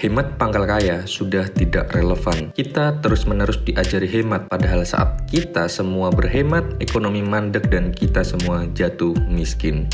Hemat pangkal kaya sudah tidak relevan. Kita terus-menerus diajari hemat, padahal saat kita semua berhemat, ekonomi mandek dan kita semua jatuh miskin.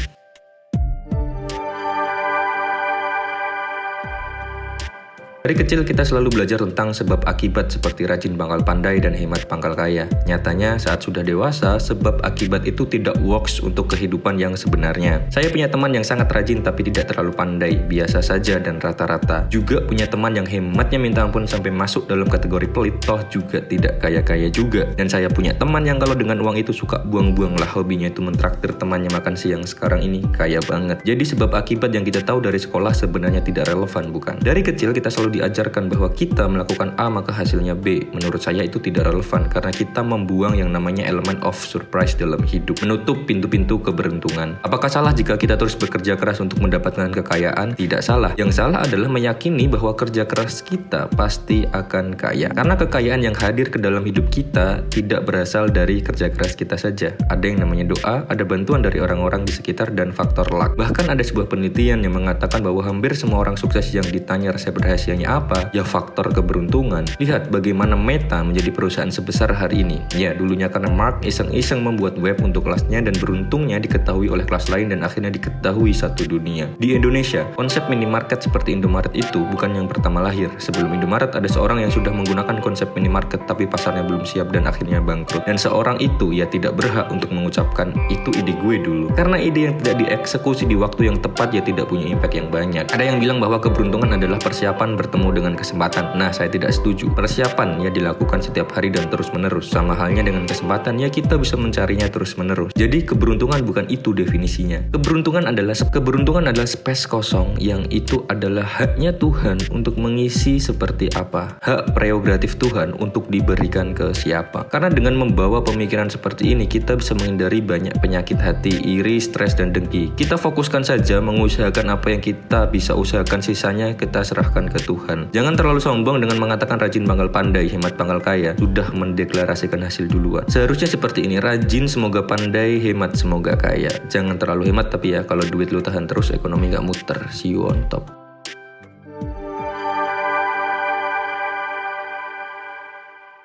Dari kecil kita selalu belajar tentang sebab akibat seperti rajin pangkal pandai dan hemat pangkal kaya. Nyatanya saat sudah dewasa, sebab akibat itu tidak works untuk kehidupan yang sebenarnya. Saya punya teman yang sangat rajin tapi tidak terlalu pandai, biasa saja dan rata-rata. Juga punya teman yang hematnya minta ampun sampai masuk dalam kategori pelit, toh juga tidak kaya-kaya juga. Dan saya punya teman yang kalau dengan uang itu suka buang-buang lah, hobinya itu mentraktir temannya makan siang, sekarang ini kaya banget. Jadi sebab akibat yang kita tahu dari sekolah sebenarnya tidak relevan, bukan? Dari kecil kita selalu diajarkan bahwa kita melakukan A maka hasilnya B. Menurut saya itu tidak relevan karena kita membuang yang namanya elemen of surprise dalam hidup, menutup pintu-pintu keberuntungan. Apakah salah jika kita terus bekerja keras untuk mendapatkan kekayaan? Tidak salah. Yang salah adalah meyakini bahwa kerja keras kita pasti akan kaya. Karena kekayaan yang hadir ke dalam hidup kita tidak berasal dari kerja keras kita saja. Ada yang namanya doa, ada bantuan dari orang-orang di sekitar, dan faktor luck. Bahkan ada sebuah penelitian yang mengatakan bahwa hampir semua orang sukses yang ditanya resep rahasianya apa? Ya faktor keberuntungan. Lihat bagaimana Meta menjadi perusahaan sebesar hari ini. Ya dulunya karena Mark iseng-iseng membuat web untuk kelasnya dan beruntungnya diketahui oleh kelas lain dan akhirnya diketahui satu dunia. Di Indonesia, konsep minimarket seperti Indomaret itu bukan yang pertama lahir. Sebelum Indomaret ada seorang yang sudah menggunakan konsep minimarket tapi pasarnya belum siap dan akhirnya bangkrut. Dan seorang itu ya tidak berhak untuk mengucapkan itu ide gue dulu. Karena ide yang tidak dieksekusi di waktu yang tepat ya tidak punya impact yang banyak. Ada yang bilang bahwa keberuntungan adalah persiapan bertemu dengan kesempatan. Nah, saya tidak setuju. Persiapan ya dilakukan setiap hari dan terus-menerus. Sama halnya dengan kesempatan ya kita bisa mencarinya terus-menerus. Jadi keberuntungan bukan itu definisinya. Keberuntungan adalah space kosong yang itu adalah haknya Tuhan untuk mengisi seperti apa. Hak prerogatif Tuhan untuk diberikan ke siapa. Karena dengan membawa pemikiran seperti ini kita bisa menghindari banyak penyakit hati, iri, stres dan dengki. Kita fokuskan saja mengusahakan apa yang kita bisa usahakan, sisanya kita serahkan ke Tuhan. Jangan terlalu sombong dengan mengatakan rajin pangkal pandai, hemat pangkal kaya. Sudah mendeklarasikan hasil duluan. Seharusnya seperti ini, rajin semoga pandai, hemat semoga kaya. Jangan terlalu hemat tapi ya kalau duit lu tahan terus ekonomi gak muter. See you on top.